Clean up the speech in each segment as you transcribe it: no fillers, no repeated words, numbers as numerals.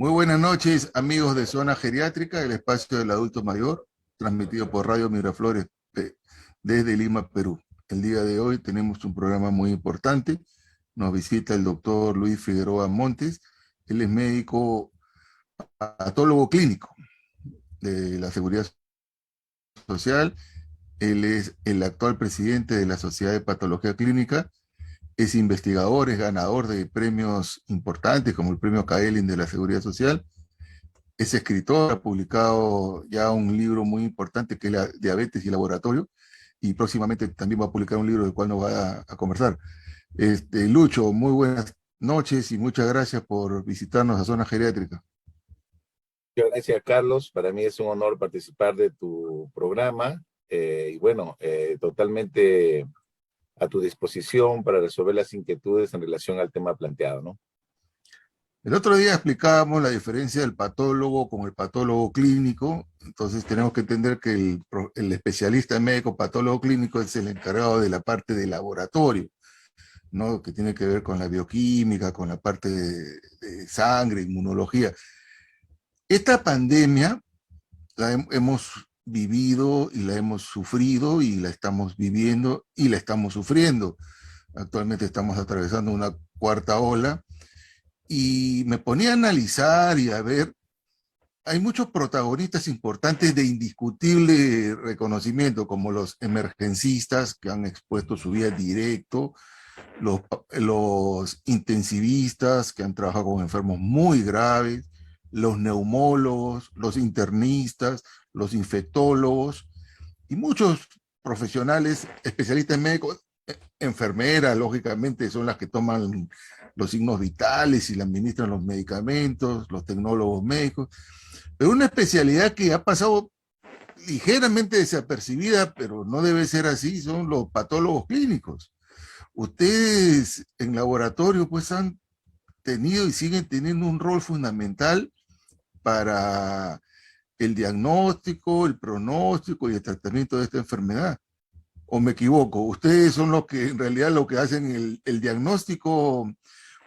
Muy buenas noches, amigos de Zona Geriátrica, el espacio del adulto mayor, transmitido por Radio Miraflores desde Lima, Perú. El día de hoy tenemos un programa muy importante. Nos visita el doctor Luis Figueroa Montes. Él es médico patólogo clínico de la Seguridad Social. Él es el actual presidente de la Sociedad de Patología Clínica. Es investigador, es ganador de premios importantes como el premio Kaelin de la Seguridad Social. Es escritor, ha publicado ya un libro muy importante que es la Diabetes y Laboratorio, y próximamente también va a publicar un libro del cual nos va a conversar. Lucho, muy buenas noches y muchas gracias por visitarnos a Zona Geriátrica. Muchas gracias, Carlos. Para mí es un honor participar de tu programa y bueno, totalmente a tu disposición para resolver las inquietudes en relación al tema planteado, ¿no? El otro día explicábamos la diferencia del patólogo con el patólogo clínico. Entonces tenemos que entender que el especialista médico patólogo clínico es el encargado de la parte de laboratorio, ¿no? Que tiene que ver con la bioquímica, con la parte de sangre, inmunología. Esta pandemia la hemos vivido y la hemos sufrido y la estamos viviendo y la estamos sufriendo. Actualmente estamos atravesando una cuarta ola. Y me ponía a analizar y a ver, hay muchos protagonistas importantes de indiscutible reconocimiento, como los emergencistas que han expuesto su vida directo, los intensivistas que han trabajado con enfermos muy graves, los neumólogos, los internistas, los infectólogos y muchos profesionales, especialistas médicos, enfermeras, lógicamente, son las que toman los signos vitales y le administran los medicamentos, los tecnólogos médicos, pero una especialidad que ha pasado ligeramente desapercibida, pero no debe ser así, son los patólogos clínicos. Ustedes en laboratorio pues han tenido y siguen teniendo un rol fundamental para el diagnóstico, el pronóstico y el tratamiento de esta enfermedad. ¿O me equivoco? Ustedes son los que en realidad lo que hacen el diagnóstico,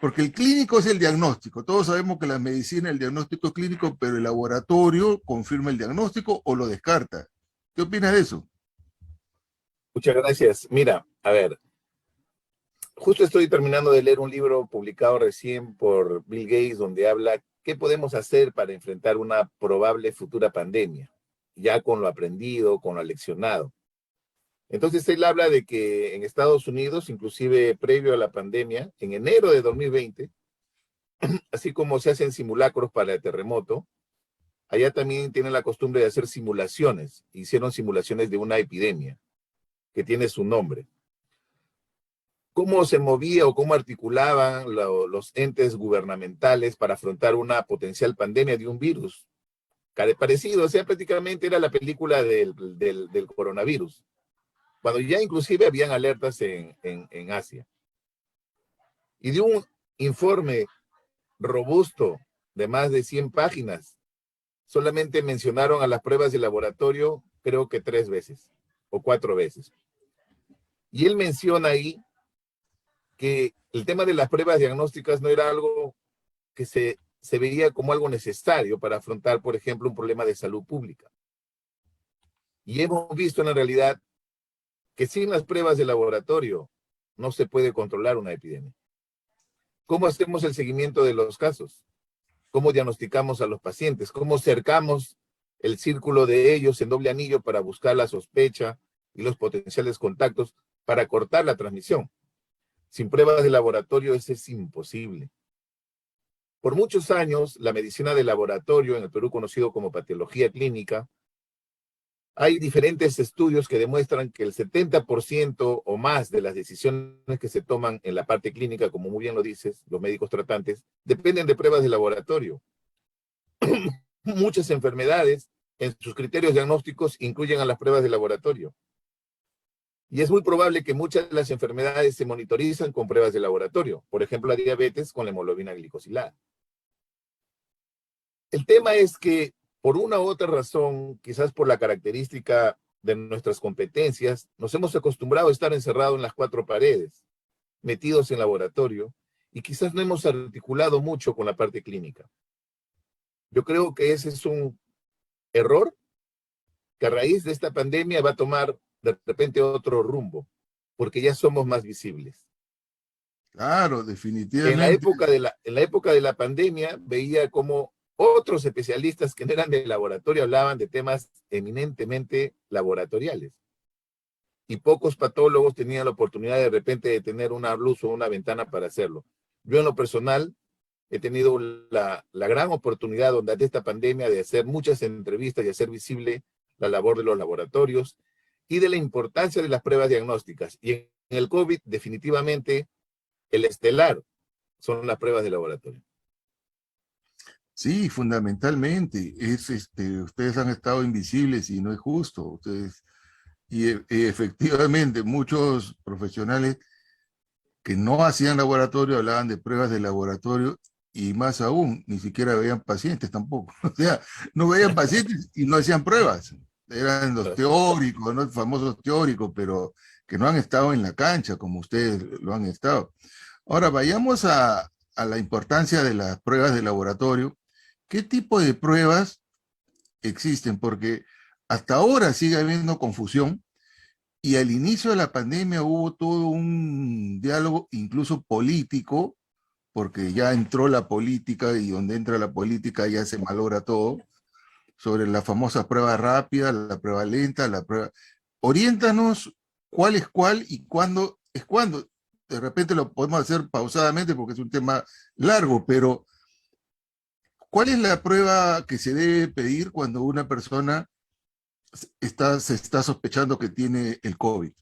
porque el clínico es el diagnóstico. Todos sabemos que la medicina es el diagnóstico clínico, pero el laboratorio confirma el diagnóstico o lo descarta. ¿Qué opinas de eso? Muchas gracias. Mira, a ver, justo estoy terminando de leer un libro publicado recién por Bill Gates donde habla qué podemos hacer para enfrentar una probable futura pandemia, ya con lo aprendido, con lo leccionado. Entonces él habla de que en Estados Unidos, inclusive previo a la pandemia, en enero de 2020, así como se hacen simulacros para el terremoto, allá también tienen la costumbre de hacer simulaciones. Hicieron simulaciones de una epidemia que tiene su nombre. ¿Cómo se movía o cómo articulaban los entes gubernamentales para afrontar una potencial pandemia de un virus? Parecido, o sea, prácticamente era la película del coronavirus, cuando ya inclusive habían alertas en Asia. Y de un informe robusto de más de 100 páginas, solamente mencionaron a las pruebas de laboratorio, creo que 3 veces o 4 veces. Y él menciona ahí que el tema de las pruebas diagnósticas no era algo que se veía como algo necesario para afrontar, por ejemplo, un problema de salud pública. Y hemos visto en la realidad que sin las pruebas de laboratorio no se puede controlar una epidemia. ¿Cómo hacemos el seguimiento de los casos? ¿Cómo diagnosticamos a los pacientes? ¿Cómo cercamos el círculo de ellos en doble anillo para buscar la sospecha y los potenciales contactos para cortar la transmisión? Sin pruebas de laboratorio eso es imposible. Por muchos años, la medicina de laboratorio, en el Perú conocido como patología clínica, hay diferentes estudios que demuestran que el 70% o más de las decisiones que se toman en la parte clínica, como muy bien lo dices, los médicos tratantes, dependen de pruebas de laboratorio. Muchas enfermedades, en sus criterios diagnósticos, incluyen a las pruebas de laboratorio. Y es muy probable que muchas de las enfermedades se monitorizan con pruebas de laboratorio. Por ejemplo, la diabetes con la hemoglobina glicosilada. El tema es que, por una u otra razón, quizás por la característica de nuestras competencias, nos hemos acostumbrado a estar encerrados en las 4 paredes, metidos en laboratorio, y quizás no hemos articulado mucho con la parte clínica. Yo creo que ese es un error que a raíz de esta pandemia va a tomar de repente otro rumbo, porque ya somos más visibles. Claro, En la definitivamente. época en la época de la pandemia veía como otros especialistas que no eran de laboratorio hablaban de temas eminentemente laboratoriales. Y pocos patólogos tenían la oportunidad de repente de tener una luz o una ventana para hacerlo. Yo en lo personal he tenido la gran oportunidad durante esta pandemia de hacer muchas entrevistas y hacer visible la labor de los laboratorios y de la importancia de las pruebas diagnósticas. Y en el COVID definitivamente el estelar son las pruebas de laboratorio. Sí, fundamentalmente. Ustedes han estado invisibles y no es justo. Efectivamente, muchos profesionales que no hacían laboratorio hablaban de pruebas de laboratorio y más aún, ni siquiera veían pacientes tampoco. O sea, no veían pacientes y no hacían pruebas. Eran los teóricos, ¿no? Los famosos teóricos, pero que no han estado en la cancha como ustedes lo han estado. Ahora, vayamos a la importancia de las pruebas de laboratorio. ¿Qué tipo de pruebas existen? Porque hasta ahora sigue habiendo confusión y al inicio de la pandemia hubo todo un diálogo, incluso político, porque ya entró la política y donde entra la política ya se malogra todo, sobre la famosa prueba rápida, la prueba lenta, la prueba... Oriéntanos cuál es cuál y cuándo es cuándo. De repente lo podemos hacer pausadamente porque es un tema largo, pero ¿cuál es la prueba que se debe pedir cuando una persona se está sospechando que tiene el COVID?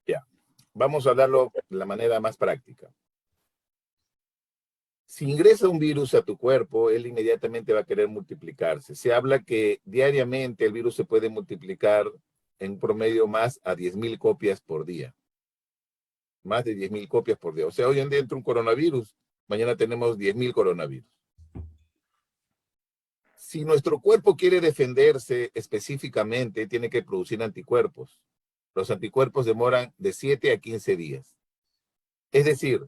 Ya, vamos a hablarlo de la manera más práctica. Si ingresa un virus a tu cuerpo, él inmediatamente va a querer multiplicarse. Se habla que diariamente el virus se puede multiplicar en promedio más a 10.000 copias por día. Más de 10.000 copias por día. O sea, hoy en día entra un coronavirus, mañana tenemos 10.000 coronavirus. Si nuestro cuerpo quiere defenderse específicamente, tiene que producir anticuerpos. Los anticuerpos demoran de 7 a 15 días. Es decir,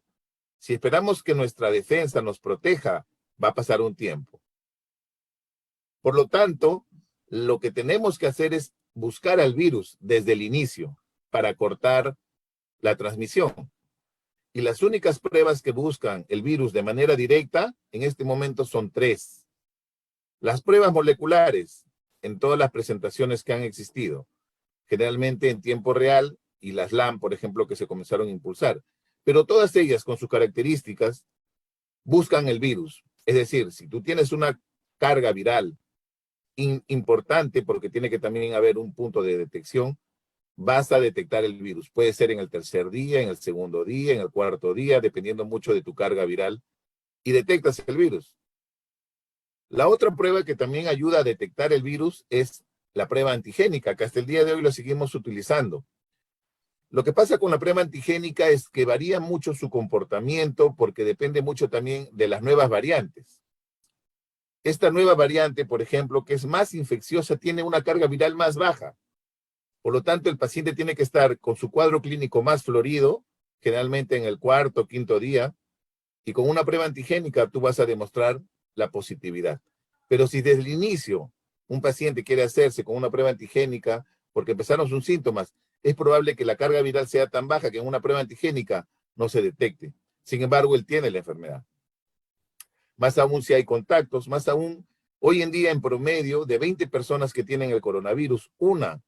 si esperamos que nuestra defensa nos proteja, va a pasar un tiempo. Por lo tanto, lo que tenemos que hacer es buscar al virus desde el inicio para cortar la transmisión. Y las únicas pruebas que buscan el virus de manera directa en este momento son 3. Las pruebas moleculares en todas las presentaciones que han existido, generalmente en tiempo real, y las LAM, por ejemplo, que se comenzaron a impulsar. Pero todas ellas, con sus características, buscan el virus. Es decir, si tú tienes una carga viral importante, porque tiene que también haber un punto de detección, vas a detectar el virus. Puede ser en el tercer día, en el segundo día, en el cuarto día, dependiendo mucho de tu carga viral, y detectas el virus. La otra prueba que también ayuda a detectar el virus es la prueba antigénica, que hasta el día de hoy lo seguimos utilizando. Lo que pasa con la prueba antigénica es que varía mucho su comportamiento porque depende mucho también de las nuevas variantes. Esta nueva variante, por ejemplo, que es más infecciosa, tiene una carga viral más baja. Por lo tanto, el paciente tiene que estar con su cuadro clínico más florido, generalmente en el cuarto o quinto día, y con una prueba antigénica tú vas a demostrar la positividad. Pero si desde el inicio un paciente quiere hacerse con una prueba antigénica porque empezaron sus síntomas, es probable que la carga viral sea tan baja que en una prueba antigénica no se detecte. Sin embargo, él tiene la enfermedad. Más aún si hay contactos, más aún hoy en día en promedio de 20 personas que tienen el coronavirus, una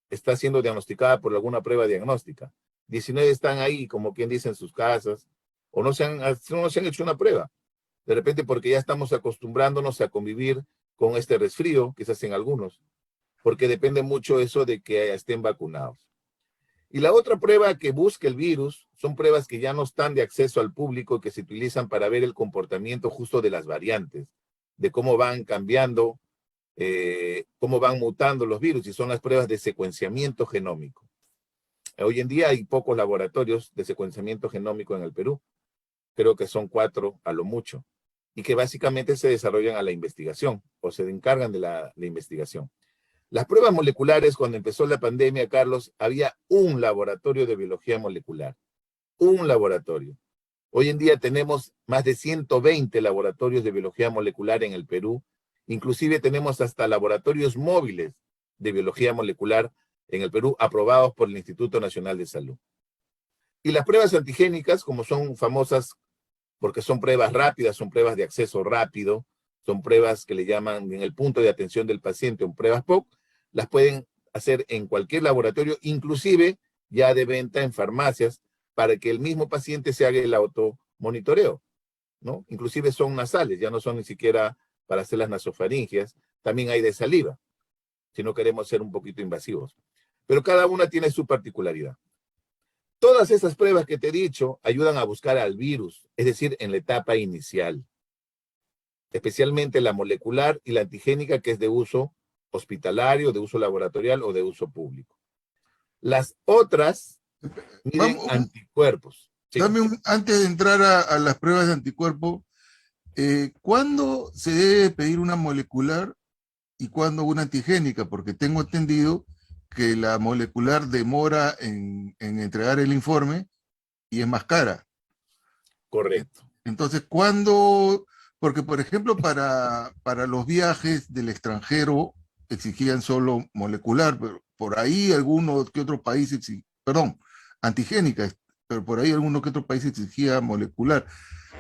está siendo diagnosticada por alguna prueba diagnóstica. 19 están ahí, como quien dice, en sus casas, o no se han hecho una prueba. De repente porque ya estamos acostumbrándonos a convivir con este resfrío, quizás en algunos, porque depende mucho eso de que estén vacunados. Y la otra prueba que busca el virus son pruebas que ya no están de acceso al público, que se utilizan para ver el comportamiento justo de las variantes, de cómo van cambiando, cómo van mutando los virus, y son las pruebas de secuenciamiento genómico. Hoy en día hay pocos laboratorios de secuenciamiento genómico en el Perú, creo que son 4 a lo mucho, y que básicamente se desarrollan a la investigación o se encargan de la investigación. Las pruebas moleculares, cuando empezó la pandemia, Carlos, había un laboratorio de biología molecular, un laboratorio. Hoy en día tenemos más de 120 laboratorios de biología molecular en el Perú Inclusive tenemos hasta laboratorios móviles de biología molecular en el Perú aprobados por el Instituto Nacional de Salud. Y las pruebas antigénicas, como son famosas porque son pruebas rápidas, son pruebas de acceso rápido, son pruebas que le llaman en el punto de atención del paciente, o pruebas POC, las pueden hacer en cualquier laboratorio, inclusive ya de venta en farmacias, para que el mismo paciente se haga el automonitoreo, ¿no? Inclusive son nasales, ya no son ni siquiera para hacer las nasofaringias, también hay de saliva, si no queremos ser un poquito invasivos. Pero cada una tiene su particularidad. Todas esas pruebas que te he dicho ayudan a buscar al virus, es decir, en la etapa inicial, especialmente la molecular y la antigénica, que es de uso hospitalario, de uso laboratorial o de uso público. Las otras miden anticuerpos. Sí. Antes de entrar a las pruebas de anticuerpo, ¿cuándo se debe pedir una molecular y cuándo una antigénica? Porque tengo entendido que la molecular demora en entregar el informe y es más cara. Correcto. Entonces, ¿cuándo? Porque, por ejemplo, para los viajes del extranjero exigían solo molecular, pero por ahí alguno que otro país antigénica, pero por ahí alguno que otro país exigía molecular.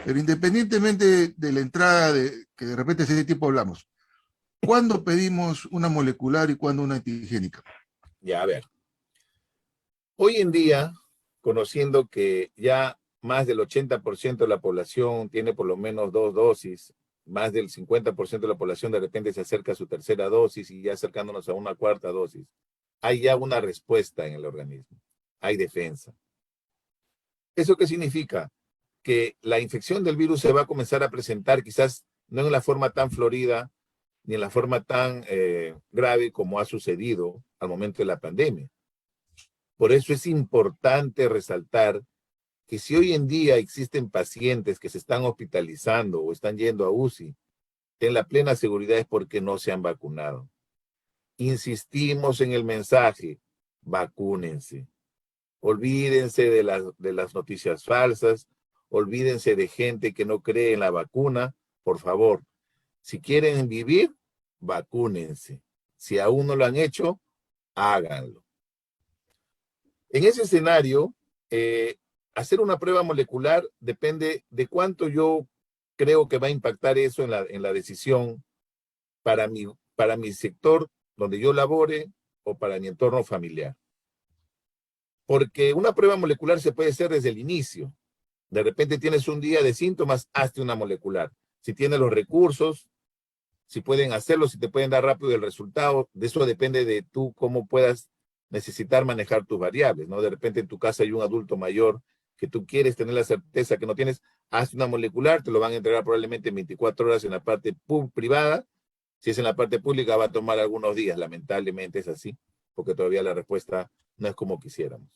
Pero independientemente de la entrada, que de repente ese tiempo hablamos, ¿cuándo pedimos una molecular y cuándo una antigénica? Ya, a ver. Hoy en día, conociendo que ya más del 80% de la población tiene por lo menos 2 dosis, más del 50% de la población de repente se acerca a su tercera dosis y ya acercándonos a una cuarta dosis, hay ya una respuesta en el organismo, hay defensa. ¿Eso qué significa? Que la infección del virus se va a comenzar a presentar quizás no en la forma tan florida ni en la forma tan grave como ha sucedido al momento de la pandemia. Por eso es importante resaltar que si hoy en día existen pacientes que se están hospitalizando o están yendo a UCI, ten la plena seguridad es porque no se han vacunado. Insistimos en el mensaje, vacúnense. Olvídense de las noticias falsas, olvídense de gente que no cree en la vacuna. Por favor, si quieren vivir, vacúnense. Si aún no lo han hecho, háganlo. En ese escenario, hacer una prueba molecular depende de cuánto yo creo que va a impactar eso en la decisión para mi sector donde yo labore o para mi entorno familiar. Porque una prueba molecular se puede hacer desde el inicio. De repente tienes un día de síntomas, hazte una molecular. Si tienes los recursos, si pueden hacerlo, si te pueden dar rápido el resultado, de eso depende de tú cómo puedas necesitar manejar tus variables, ¿no? De repente en tu casa hay un adulto mayor que tú quieres tener la certeza que no tienes, haz una molecular, te lo van a entregar probablemente en 24 horas en la parte privada. Si es en la parte pública va a tomar algunos días, lamentablemente es así, porque todavía la respuesta no es como quisiéramos.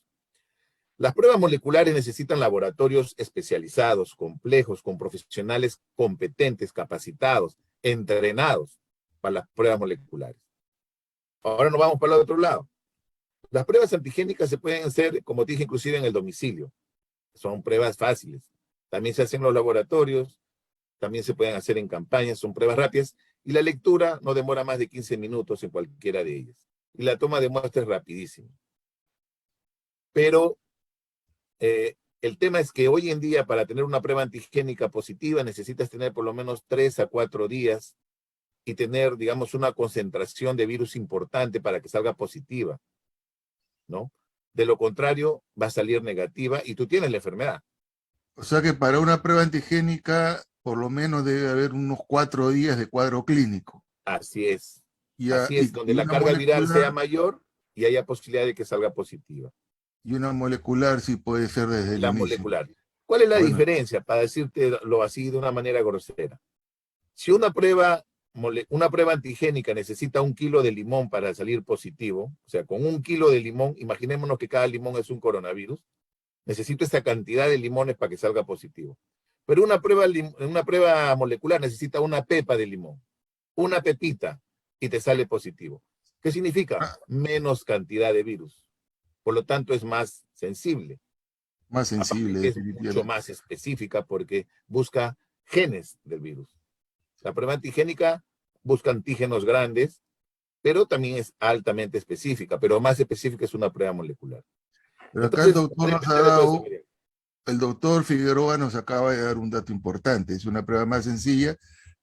Las pruebas moleculares necesitan laboratorios especializados, complejos, con profesionales competentes, capacitados, entrenados para las pruebas moleculares. Ahora nos vamos para el otro lado. Las pruebas antigénicas se pueden hacer, como te dije, inclusive en el domicilio. Son pruebas fáciles. También se hacen en los laboratorios, también se pueden hacer en campañas, son pruebas rápidas, y la lectura no demora más de 15 minutos en cualquiera de ellas. Y la toma de muestra es rapidísima. Pero el tema es que hoy en día para tener una prueba antigénica positiva necesitas tener por lo menos 3 a 4 días y tener, digamos, una concentración de virus importante para que salga positiva, ¿no? De lo contrario, va a salir negativa y tú tienes la enfermedad. O sea que para una prueba antigénica, por lo menos debe haber unos 4 días de cuadro clínico. Así es. Así es, donde la carga viral sea mayor y haya posibilidad de que salga positiva. Y una molecular sí puede ser desde el inicio. La molecular. ¿Cuál es la diferencia? Para decírtelo así de una manera grosera. Si una prueba antigénica necesita 1 kilo de limón para salir positivo, o sea, con 1 kilo de limón, imaginémonos que cada limón es un coronavirus, necesito esta cantidad de limones para que salga positivo. Pero una prueba molecular necesita una pepa de limón, una pepita, y te sale positivo. ¿Qué significa? Menos cantidad de virus. Por lo tanto, es más sensible. Más sensible, es mucho más específica porque busca genes del virus. La prueba antigénica busca antígenos grandes, pero también es altamente específica, pero más específica es una prueba molecular. Pero acá el Entonces, doctor nos ha dado, el doctor Figueroa nos acaba de dar un dato importante. Es una prueba más sencilla,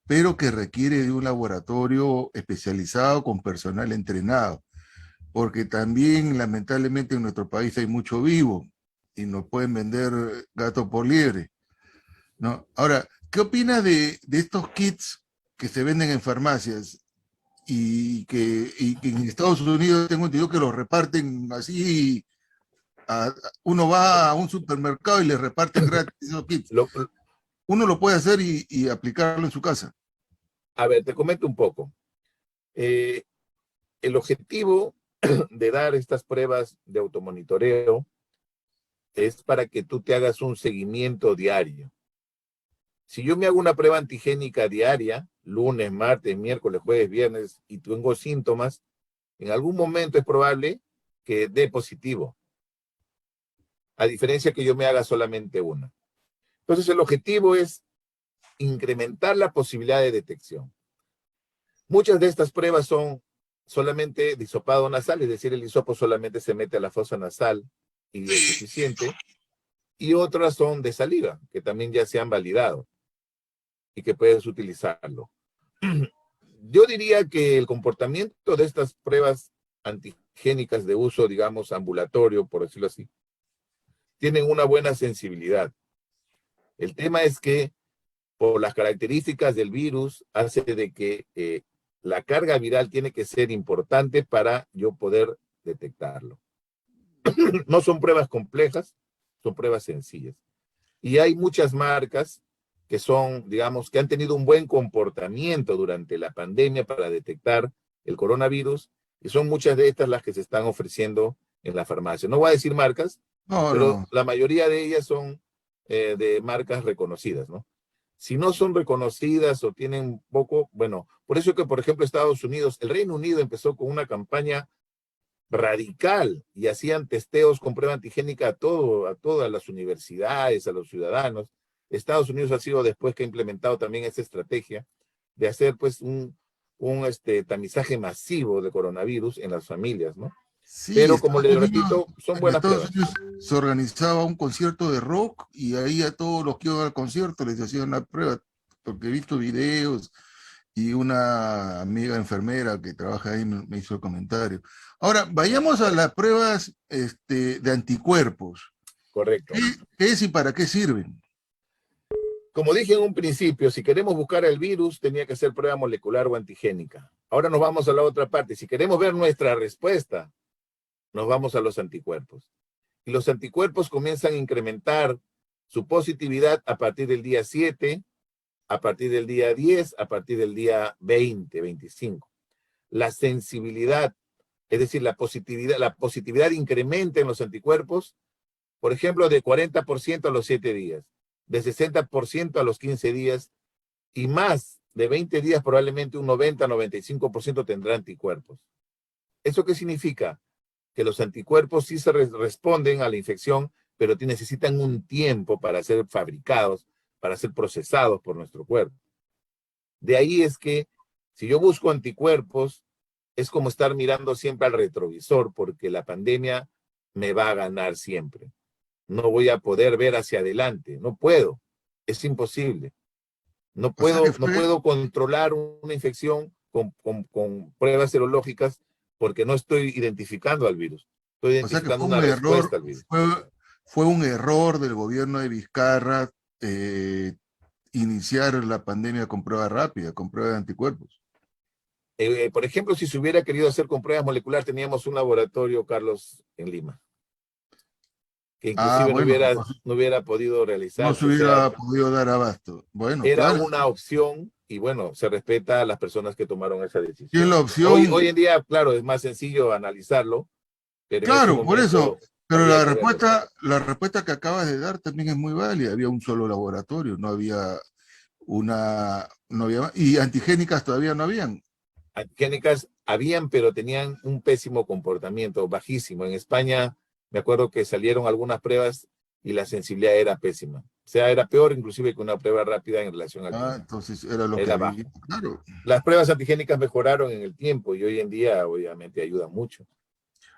pero que requiere de un laboratorio especializado con personal entrenado, porque también lamentablemente en nuestro país hay mucho vivo y nos pueden vender gato por liebre, ¿no? Ahora, ¿qué opinas de estos kits que se venden en farmacias y que en Estados Unidos tengo entendido que los reparten así? Uno va a un supermercado y le reparten gratis esos kits. Uno lo puede hacer y aplicarlo en su casa. A ver, te comento un poco. El objetivo de dar estas pruebas de automonitoreo es para que tú te hagas un seguimiento diario. Si yo me hago una prueba antigénica diaria, lunes, martes, miércoles, jueves, viernes, y tengo síntomas, en algún momento es probable que dé positivo, a diferencia que yo me haga solamente una. Entonces el objetivo es incrementar la posibilidad de detección. Muchas de estas pruebas son solamente de hisopado nasal, es decir, el hisopo solamente se mete a la fosa nasal y es suficiente, y otras son de saliva, que también ya se han validado y que puedes utilizarlo. Yo diría que el comportamiento de estas pruebas antigénicas de uso, digamos, ambulatorio, por decirlo así, tienen una buena sensibilidad. El tema es que por las características del virus, hace de que la carga viral tiene que ser importante para yo poder detectarlo. No son pruebas complejas, son pruebas sencillas. Y hay muchas marcas que son, digamos, que han tenido un buen comportamiento durante la pandemia para detectar el coronavirus, y son muchas de estas las que se están ofreciendo en la farmacia. No voy a decir marcas, No, pero no. la mayoría de ellas son de marcas reconocidas, ¿no? Si no son reconocidas o tienen poco, bueno, por eso que, por ejemplo, Estados Unidos, el Reino Unido empezó con una campaña radical y hacían testeos con prueba antigénica a todas las universidades, a los ciudadanos. Estados Unidos ha sido después que ha implementado también esa estrategia de hacer pues un tamizaje masivo de coronavirus en las familias, ¿no? Sí, Pero como les repito, son En buenas Estados pruebas. Unidos se organizaba un concierto de rock y ahí a todos los que iban al concierto les hacían la prueba, porque he visto videos y una amiga enfermera que trabaja ahí me hizo el comentario. Ahora, vayamos a las pruebas de anticuerpos. Correcto. ¿Qué es y para qué sirven? Como dije en un principio, si queremos buscar el virus, tenía que ser prueba molecular o antigénica. Ahora nos vamos a la otra parte. Si queremos ver nuestra respuesta, nos vamos a los anticuerpos. Y los anticuerpos comienzan a incrementar su positividad a partir del día 7, a partir del día 10, a partir del día 20, 25. La sensibilidad, es decir, la positividad incrementa en los anticuerpos, por ejemplo, de 40% a los 7 días, de 60% a los 15 días, y más de 20 días probablemente un 90-95% tendrá anticuerpos. ¿Eso qué significa? Que los anticuerpos sí se responden a la infección, pero necesitan un tiempo para ser fabricados, para ser procesados por nuestro cuerpo. De ahí es que si yo busco anticuerpos, es como estar mirando siempre al retrovisor, porque la pandemia me va a ganar siempre. No voy a poder ver hacia adelante, no puedo, es imposible. No O sea que puedo controlar una infección con pruebas serológicas porque no estoy identificando al virus. Estoy identificando fue una un error, respuesta al virus. fue un error del gobierno de Vizcarra iniciar la pandemia con prueba rápida, con prueba de anticuerpos. Por ejemplo, si se hubiera querido hacer con pruebas moleculares, teníamos un laboratorio, Carlos, en Lima, que Ah, inclusive bueno, no hubiera podido no se realizarse. O sea, hubiera podido dar abasto. Bueno, era claro. una opción y bueno, se respeta a las personas que tomaron esa Y la decisión. opción, Hoy en día, claro, es más sencillo analizarlo, pero en ese claro, por eso, momento pero había que verlo. la respuesta que acabas de dar también es muy válida. Había un solo laboratorio, no había no había, y antigénicas todavía no habían. Antigénicas habían, pero tenían un pésimo comportamiento, bajísimo. En España, me acuerdo que salieron algunas pruebas y la sensibilidad era pésima. O sea, era peor inclusive que una prueba rápida en relación al Ah, tiempo. entonces era lo que Era había. bajo. Claro. Las pruebas antigénicas mejoraron en el tiempo y hoy en día obviamente ayudan mucho.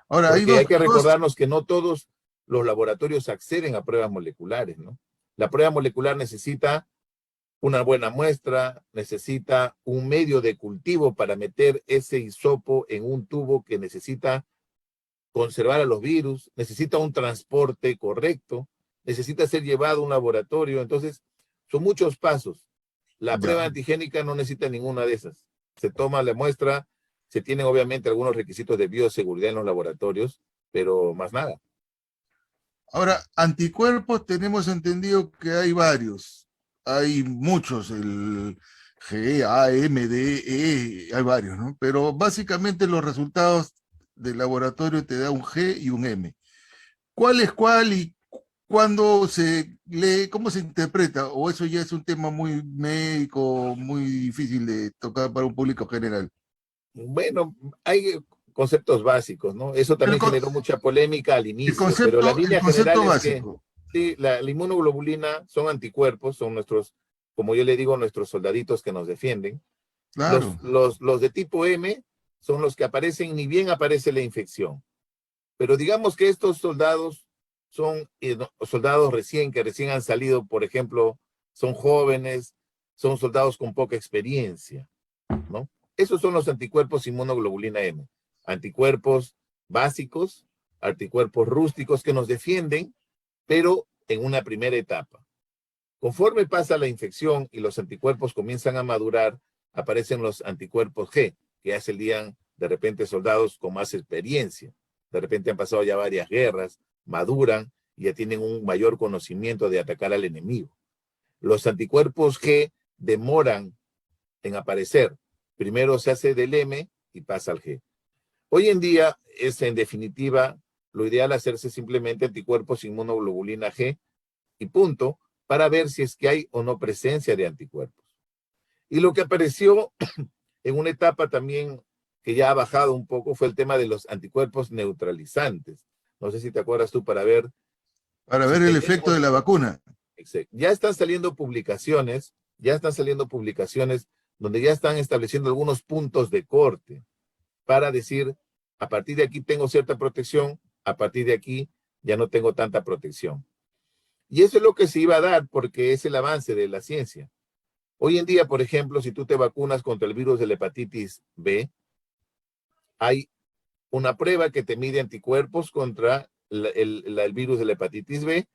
Ahora, hay Porque hay que dos, recordarnos que no todos los laboratorios acceden a pruebas moleculares, ¿no? La prueba molecular necesita una buena muestra, necesita un medio de cultivo para meter ese hisopo en un tubo que necesita conservar a los virus, necesita un transporte correcto, necesita ser llevado a un laboratorio. Entonces, son muchos pasos. La prueba ya. antigénica no necesita ninguna de esas. Se toma la muestra, se tienen obviamente algunos requisitos de bioseguridad en los laboratorios, pero más nada. Ahora, anticuerpos tenemos entendido que hay varios. Hay muchos, el G, A, M, D, E, hay varios, ¿no? Pero básicamente los resultados del laboratorio te da un G y un M. ¿Cuál es cuál y cuándo se lee, cómo se interpreta? ¿O eso ya es un tema muy médico, muy difícil de tocar para un público general? Bueno, hay conceptos básicos, ¿no? Eso El, también co- generó mucha polémica al el inicio, pero la concepto, el línea general concepto es que básico, sí, la inmunoglobulina son anticuerpos, son nuestros, como yo le digo, nuestros soldaditos que nos defienden. claro. Los de tipo M son los que aparecen, ni bien aparece la infección. Pero digamos que estos soldados son soldados que recién han salido, por ejemplo, son jóvenes, son soldados con poca experiencia, ¿no? Esos son los anticuerpos inmunoglobulina M. Anticuerpos básicos, anticuerpos rústicos que nos defienden, pero en una primera etapa. Conforme pasa la infección y los anticuerpos comienzan a madurar, aparecen los anticuerpos G, que ya serían de repente soldados con más experiencia. De repente han pasado ya varias guerras, maduran y ya tienen un mayor conocimiento de atacar al enemigo. Los anticuerpos G demoran en aparecer. Primero se hace del M y pasa al G. Hoy en día es en definitiva lo ideal hacerse simplemente anticuerpos inmunoglobulina G y punto, para ver si es que hay o no presencia de anticuerpos. Y lo que apareció en una etapa también que ya ha bajado un poco fue el tema de los anticuerpos neutralizantes. No sé si te acuerdas tú para ver Para si ver el efecto de tenemos, la vacuna. ya están saliendo publicaciones donde ya están estableciendo algunos puntos de corte para decir, a partir de aquí tengo cierta protección, a partir de aquí ya no tengo tanta protección. Y eso es lo que se iba a dar porque es el avance de la ciencia. Hoy en día, por ejemplo, si tú te vacunas contra el virus de la hepatitis B, hay una prueba que te mide anticuerpos contra el virus de la hepatitis B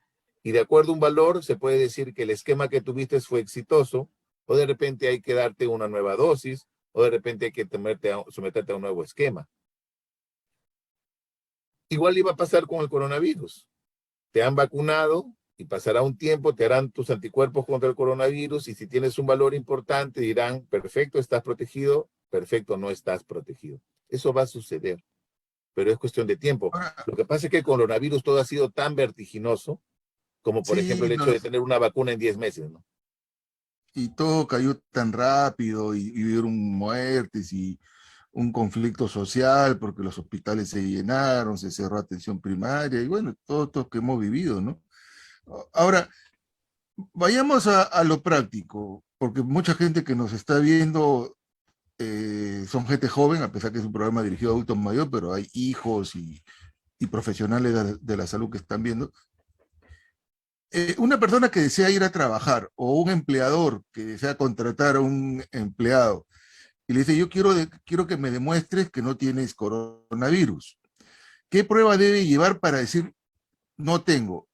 y de acuerdo a un valor se puede decir que el esquema que tuviste fue exitoso o de repente hay que darte una nueva dosis o de repente hay que someterte a un nuevo esquema. Igual iba a pasar con el coronavirus. Te han vacunado y pasará un tiempo, te harán tus anticuerpos contra el coronavirus y si tienes un valor importante dirán, perfecto, estás protegido, perfecto, no estás protegido. Eso va a suceder, pero es cuestión de tiempo. Ahora, Lo que pasa es que el coronavirus todo ha sido tan vertiginoso como por ejemplo sí, el hecho de tener una vacuna en 10 meses, ¿no? y todo cayó tan rápido y hubieron muertes y un conflicto social porque los hospitales se llenaron, se cerró atención primaria y bueno, todo esto que hemos vivido, ¿no? Ahora, vayamos a lo práctico, porque mucha gente que nos está viendo son gente joven, a pesar que es un programa dirigido a adultos mayores, pero hay hijos y profesionales de la salud que están viendo. Una persona que desea ir a trabajar o un empleador que desea contratar a un empleado y le dice, yo quiero que me demuestres que no tienes coronavirus. ¿Qué prueba debe llevar para decir, no tengo?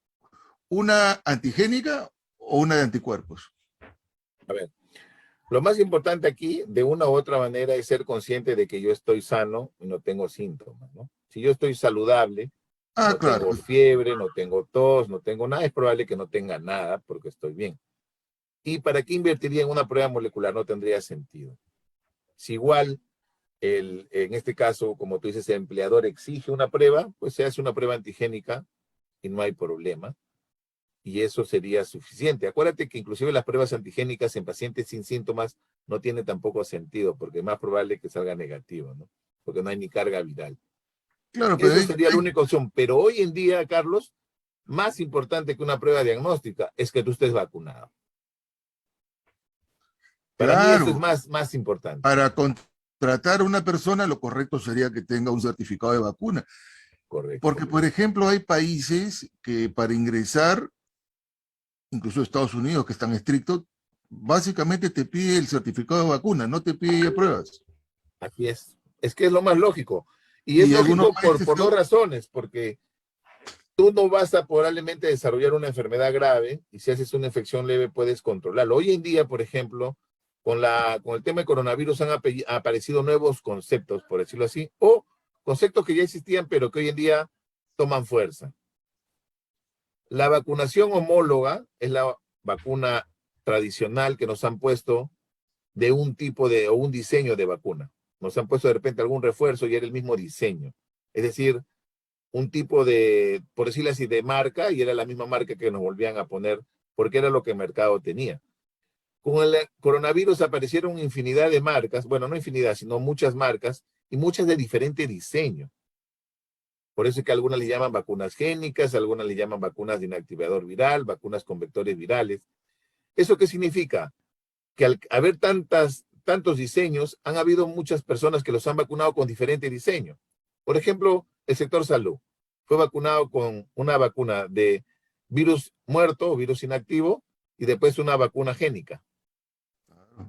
¿Una antigénica o una de anticuerpos? A ver, lo más importante aquí, de una u otra manera, es ser consciente de que yo estoy sano y no tengo síntomas, ¿no? Si yo estoy saludable, Ah, no claro, tengo fiebre, no tengo tos, no tengo nada, es probable que no tenga nada porque estoy bien. ¿Y para qué invertiría en una prueba molecular? No tendría sentido. Si igual, en este caso, como tú dices, el empleador exige una prueba, pues se hace una prueba antigénica y no hay problema. Y eso sería suficiente. Acuérdate que inclusive las pruebas antigénicas en pacientes sin síntomas no tiene tampoco sentido, porque es más probable que salga negativo, ¿no? Porque no hay ni carga viral. claro, pero Eso sería la única opción. Pero hoy en día, Carlos, más importante que una prueba diagnóstica es que tú estés vacunado. Para mí eso es Claro, más importante. para contratar a una persona, lo correcto sería que tenga un certificado de vacuna. Correcto. Porque, por ejemplo, hay países que para ingresar, incluso Estados Unidos, que están estrictos, básicamente te pide el certificado de vacuna, no te pide pruebas. Así es. Es que es lo más lógico. Y es Y algunos lógico países, por dos razones, porque tú no vas a probablemente desarrollar una enfermedad grave y si haces una infección leve puedes controlarlo. Hoy en día, por ejemplo, con el tema de coronavirus han aparecido nuevos conceptos, por decirlo así, o conceptos que ya existían pero que hoy en día toman fuerza. La vacunación homóloga es la vacuna tradicional que nos han puesto de un tipo de, o un diseño de vacuna. Nos han puesto de repente algún refuerzo y era el mismo diseño. Es decir, un tipo de, por decirlo así, de marca y era la misma marca que nos volvían a poner porque era lo que el mercado tenía. Con el coronavirus aparecieron infinidad de marcas, bueno, no infinidad, sino muchas marcas y muchas de diferente diseño. Por eso es que algunas le llaman vacunas génicas, algunas le llaman vacunas de inactivador viral, vacunas con vectores virales. ¿Eso qué significa? Que al haber tantos diseños, han habido muchas personas que los han vacunado con diferente diseño. Por ejemplo, el sector salud fue vacunado con una vacuna de virus muerto o virus inactivo y después una vacuna génica.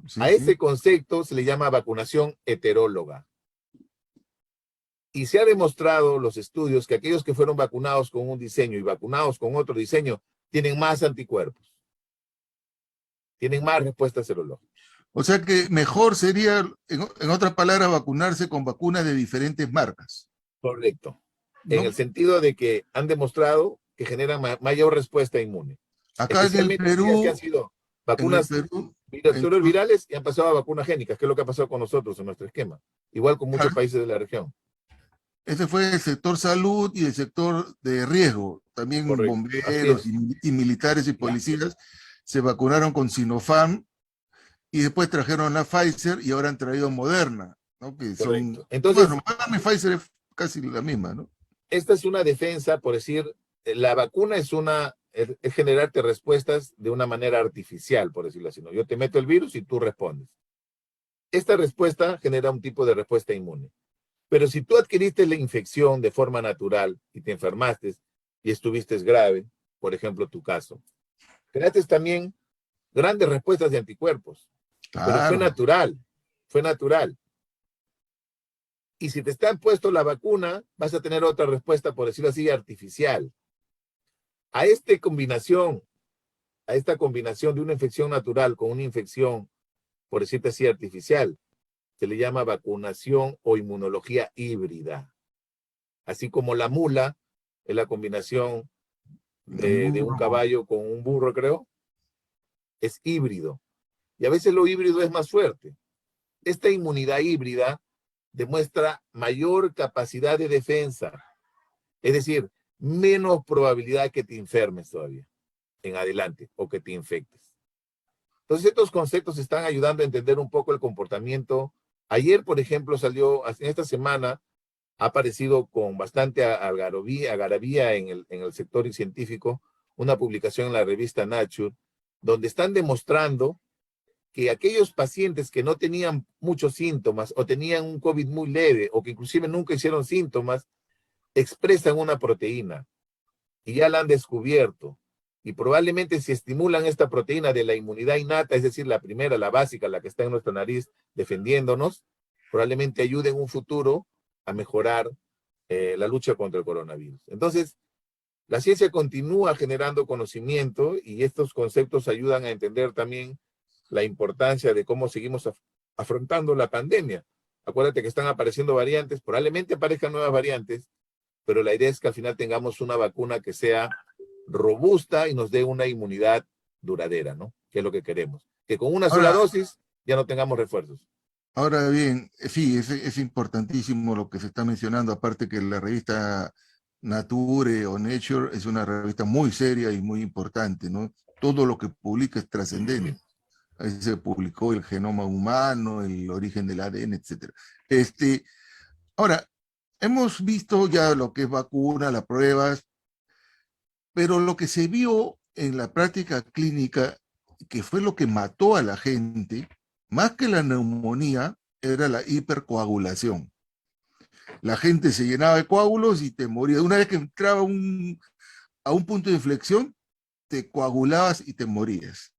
sí, A sí. ese concepto se le llama vacunación heteróloga. Y se ha demostrado los estudios que aquellos que fueron vacunados con un diseño y vacunados con otro diseño tienen más anticuerpos, tienen más respuestas serológicas. O sea que mejor sería, en otras palabras, vacunarse con vacunas de diferentes marcas, Correcto. En el ¿no? sentido de que han demostrado que generan mayor respuesta inmune. Acá Especialmente aquellas que han sido En el vacunas Perú, vectores virales y han pasado a vacunas génicas, que es lo que ha pasado con nosotros en nuestro esquema. Igual con muchos países de la región. ese fue el sector salud y el sector de riesgo. También Correcto. Así bomberos es. y militares y Ya. policías se vacunaron con Sinopharm y después trajeron la Pfizer y ahora han traído Moderna, ¿no? Que son, Correcto. Entonces, bueno, Moderna y Pfizer es casi la misma, ¿no? esta es una defensa, por decir, la vacuna es generarte respuestas de una manera artificial, por decirlo así, ¿no? Yo te meto el virus y tú respondes. Esta respuesta genera un tipo de respuesta inmune. Pero si tú adquiriste la infección de forma natural y te enfermaste y estuviste grave, por ejemplo, tu caso, creaste también grandes respuestas de anticuerpos, pero fue Claro. natural, fue natural. Y si te están puesto la vacuna, vas a tener otra respuesta, por decirlo así, artificial. A esta combinación, a esta combinación de una infección natural con una infección, por decirte así, artificial, se le llama vacunación o inmunología híbrida. Así como la mula es la combinación de un Burro. caballo con un burro, creo, es híbrido. Y a veces lo híbrido es más fuerte. Esta inmunidad híbrida demuestra mayor capacidad de defensa, es decir, menos probabilidad que te enfermes todavía en adelante o que te infectes. Entonces, estos conceptos están ayudando a entender un poco el comportamiento. Ayer, por ejemplo, salió, en esta semana, ha aparecido con bastante algarabía en el sector científico una publicación en la revista Nature, donde están demostrando que aquellos pacientes que no tenían muchos síntomas o tenían un COVID muy leve o que inclusive nunca hicieron síntomas, expresan una proteína y ya la han descubierto. Y probablemente si estimulan esta proteína de la inmunidad innata, es decir, la primera, la básica, la que está en nuestra nariz defendiéndonos, probablemente ayude en un futuro a mejorar la lucha contra el coronavirus. Entonces, la ciencia continúa generando conocimiento y estos conceptos ayudan a entender también la importancia de cómo seguimos afrontando la pandemia. Acuérdate que están apareciendo variantes, probablemente aparezcan nuevas variantes, pero la idea es que al final tengamos una vacuna que sea robusta y nos dé una inmunidad duradera, ¿no? Que es lo que queremos. Que con una sola Ahora, dosis ya no tengamos refuerzos. ahora bien, sí, es importantísimo lo que se está mencionando, aparte que la revista Nature o Nature es una revista muy seria y muy importante, ¿no? Todo lo que publica es trascendente. Ahí se publicó el genoma humano, el origen del ADN, etcétera. Ahora, hemos visto ya lo que es vacuna, las pruebas, Pero lo que se vio en la práctica clínica, que fue lo que mató a la gente, más que la neumonía, era la hipercoagulación. La gente se llenaba de coágulos y te moría. Una vez que entraba a un punto de inflexión, te coagulabas y te morías.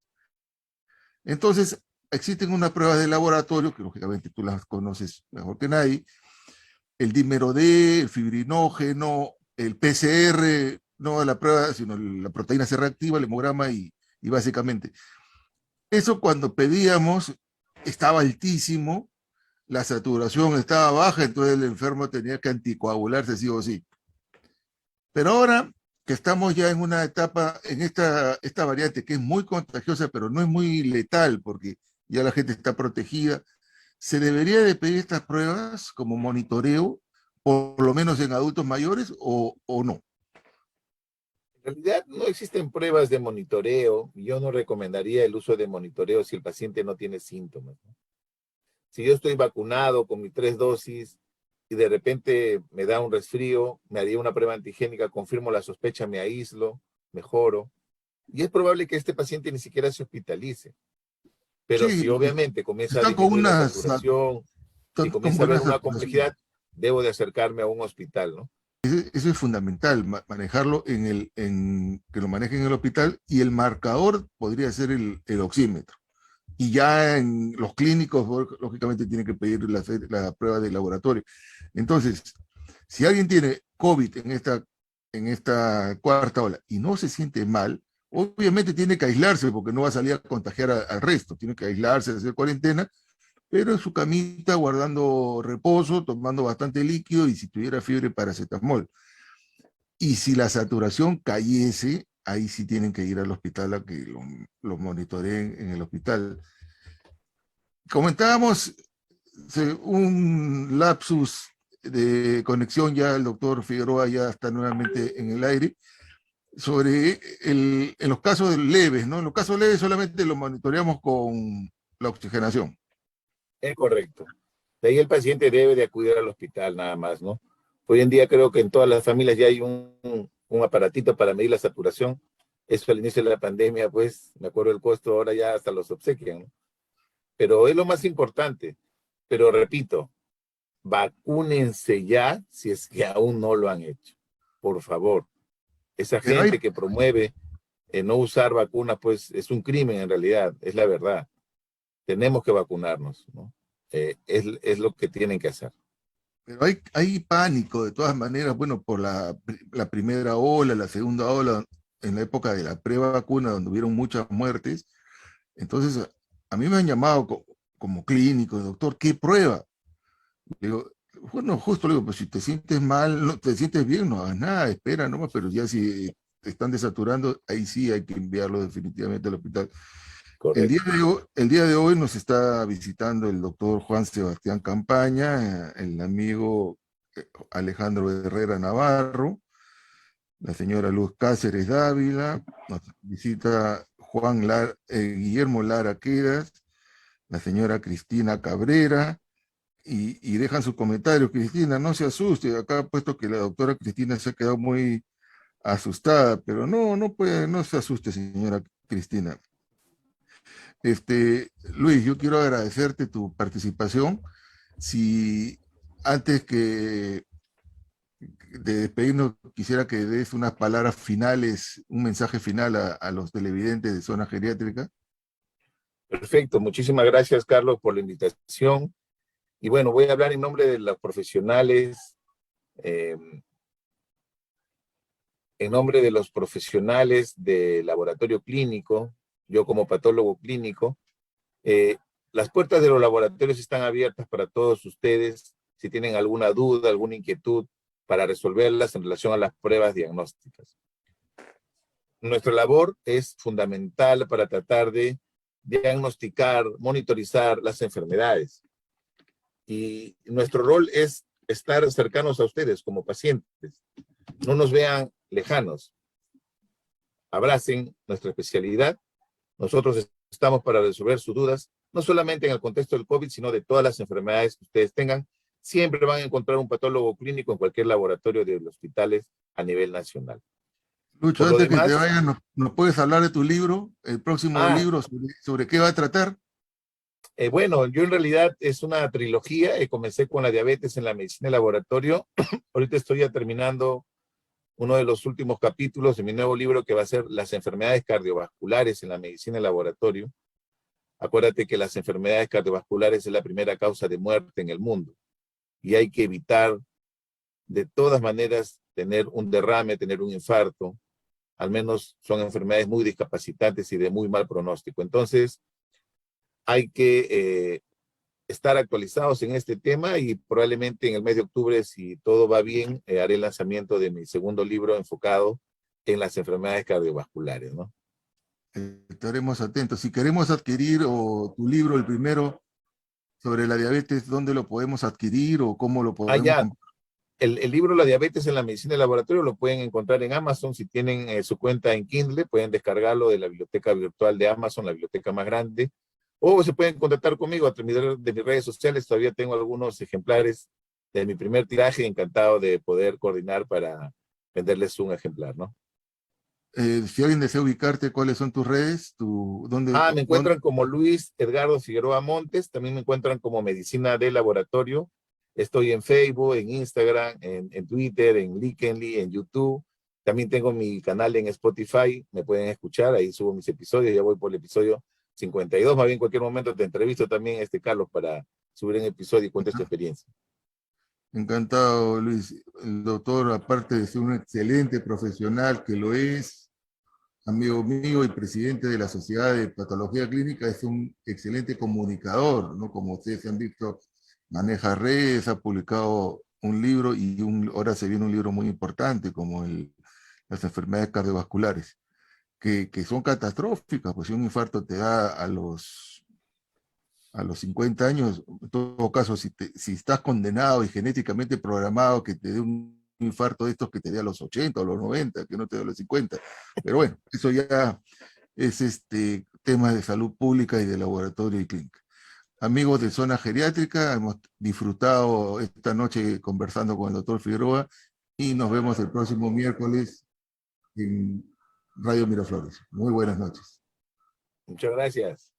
Entonces, existen unas pruebas de laboratorio, que lógicamente tú las conoces mejor que nadie, el dímero D, el fibrinógeno, el PCR, no la prueba, sino la proteína C reactiva, el hemograma y básicamente. Eso cuando pedíamos estaba altísimo, la saturación estaba baja, entonces el enfermo tenía que anticoagularse sí o sí. Pero ahora que estamos ya en una etapa, en esta variante que es muy contagiosa, pero no es muy letal, porque ya la gente está protegida, ¿se debería de pedir estas pruebas como monitoreo, por lo menos en adultos mayores, o no? En realidad no existen pruebas de monitoreo. Yo no recomendaría el uso de monitoreo si el paciente no tiene síntomas, ¿no? Si yo estoy vacunado con mis 3 dosis y de repente me da un resfrío, me haría una prueba antigénica, confirmo la sospecha, me aíslo, mejoro. Y es probable que este paciente ni siquiera se hospitalice. Pero si Sí, obviamente comienza a están con disminuir la saturación, si con comienza a haber buena una saturación. complejidad, debo de acercarme a un hospital, ¿no? Eso es fundamental, manejarlo que lo manejen en el hospital, y el marcador podría ser el oxímetro. Y ya en los clínicos, lógicamente, tienen que pedir la prueba de laboratorio. Entonces, si alguien tiene COVID en esta cuarta ola y no se siente mal, obviamente tiene que aislarse porque no va a salir a contagiar al resto. Tiene que aislarse, hacer cuarentena, pero en su camita, guardando reposo, tomando bastante líquido y si tuviera fiebre, paracetamol. Y si la saturación cayese, ahí sí tienen que ir al hospital a que lo monitoreen en el hospital. Comentábamos un lapsus de conexión, ya el doctor Figueroa ya está nuevamente en el aire, sobre en los casos leves, ¿no? En los casos leves solamente lo monitoreamos con la oxigenación. Es correcto. De ahí el paciente debe de acudir al hospital nada más, ¿no? Hoy en día creo que en todas las familias ya hay un aparatito para medir la saturación. Eso al inicio de la pandemia, pues, me acuerdo el costo, ahora ya hasta los obsequian, ¿no? Pero es lo más importante. Pero repito, vacúnense ya si es que aún no lo han hecho. Por favor. Esa Pero hay, gente que promueve no usar vacunas, pues es un crimen en realidad, es la verdad. Tenemos que vacunarnos, ¿no? Es lo que tienen que hacer. pero hay pánico de todas maneras, bueno, por la primera ola, la segunda ola, en la época de la pre-vacuna, donde hubieron muchas muertes. Entonces, a mí me han llamado como clínico, doctor, ¿qué prueba? Le digo, bueno, justo le digo, pues si te sientes mal, no te sientes bien, no hagas nada, espera nomás, pero ya si te están desaturando, ahí sí hay que enviarlo definitivamente al hospital. Correcto. El día de hoy nos está visitando el doctor Juan Sebastián Campaña, el amigo Alejandro Herrera Navarro, la señora Luz Cáceres Dávila, nos visita Guillermo Lara Quedas, la señora Cristina Cabrera, y dejan sus comentarios. Cristina, no se asuste, acá ha puesto que la doctora Cristina se ha quedado muy asustada, pero no, no puede, no se asuste, señora Cristina. Luis, yo quiero agradecerte tu participación. Si antes de despedirnos, quisiera que des unas palabras finales, un mensaje final a los televidentes de Zona Geriátrica. Perfecto. Muchísimas gracias, Carlos, por la invitación. Y bueno, voy a hablar en nombre de los profesionales, eh, en nombre de los profesionales de laboratorio clínico, yo como patólogo clínico. Eh, las puertas de los laboratorios están abiertas para todos ustedes. Si tienen alguna duda, alguna inquietud, para resolverlas en relación a las pruebas diagnósticas. Nuestra labor es fundamental para tratar de diagnosticar, monitorizar las enfermedades. Y nuestro rol es estar cercanos a ustedes como pacientes. No nos vean lejanos. Abracen nuestra especialidad. Nosotros estamos para resolver sus dudas, no solamente en el contexto del COVID, sino de todas las enfermedades que ustedes tengan. Siempre van a encontrar un patólogo clínico en cualquier laboratorio de los hospitales a nivel nacional. Lucho, Por lo antes que te demás, vayas, ¿nos puedes hablar de tu libro, el próximo ah, libro, sobre qué va a tratar? bueno, yo en realidad es una trilogía. Comencé con la diabetes en la medicina de laboratorio. Ahorita estoy ya terminando uno de los últimos capítulos de mi nuevo libro que va a ser las enfermedades cardiovasculares en la medicina de laboratorio. Acuérdate que las enfermedades cardiovasculares es la primera causa de muerte en el mundo y hay que evitar de todas maneras tener un derrame, tener un infarto. Al menos son enfermedades muy discapacitantes y de muy mal pronóstico. Entonces, hay que estar actualizados en este tema y probablemente en el mes de octubre, si todo va bien, haré el lanzamiento de mi segundo libro enfocado en las enfermedades cardiovasculares, ¿no? Estaremos atentos. Si queremos adquirir tu libro, el primero, sobre la diabetes, ¿dónde lo podemos adquirir o cómo lo Ah, podemos ya, comprar? el libro La diabetes en la medicina de laboratorio lo pueden encontrar en Amazon. Si tienen su cuenta en Kindle, pueden descargarlo de la biblioteca virtual de Amazon, la biblioteca más grande, o se pueden contactar conmigo a través de mis redes sociales. Todavía tengo algunos ejemplares de mi primer tiraje, encantado de poder coordinar para venderles un ejemplar, ¿no? Si alguien desea ubicarte, ¿cuáles son tus redes? Me Dónde? encuentran como Luis Edgardo Figueroa Montes, también me encuentran como Medicina de Laboratorio. Estoy en Facebook, en Instagram, en Twitter, en LinkedIn, en YouTube. También tengo mi canal en Spotify, me pueden escuchar, ahí subo mis episodios, ya voy por el episodio 52. Más bien en cualquier momento te entrevisto también, Carlos, para subir un episodio y cuentes tu experiencia. Encantado, Luis. El doctor, aparte de ser un excelente profesional, que lo es, amigo mío y presidente de la Sociedad de Patología Clínica, es un excelente comunicador, ¿no? Como ustedes han visto, maneja redes, ha publicado un libro y ahora se viene un libro muy importante como las enfermedades cardiovasculares, que son catastróficas, pues si un infarto te da a los 50 años, en todo caso, si estás condenado y genéticamente programado que te dé un infarto de estos que te dé a los 80 o los 90, que no te dé a los 50. Pero bueno, eso ya es tema de salud pública y de laboratorio y clínica. Amigos de Zona Geriátrica, hemos disfrutado esta noche conversando con el doctor Figueroa y nos vemos el próximo miércoles en Radio Miraflores. Muy buenas noches. Muchas gracias.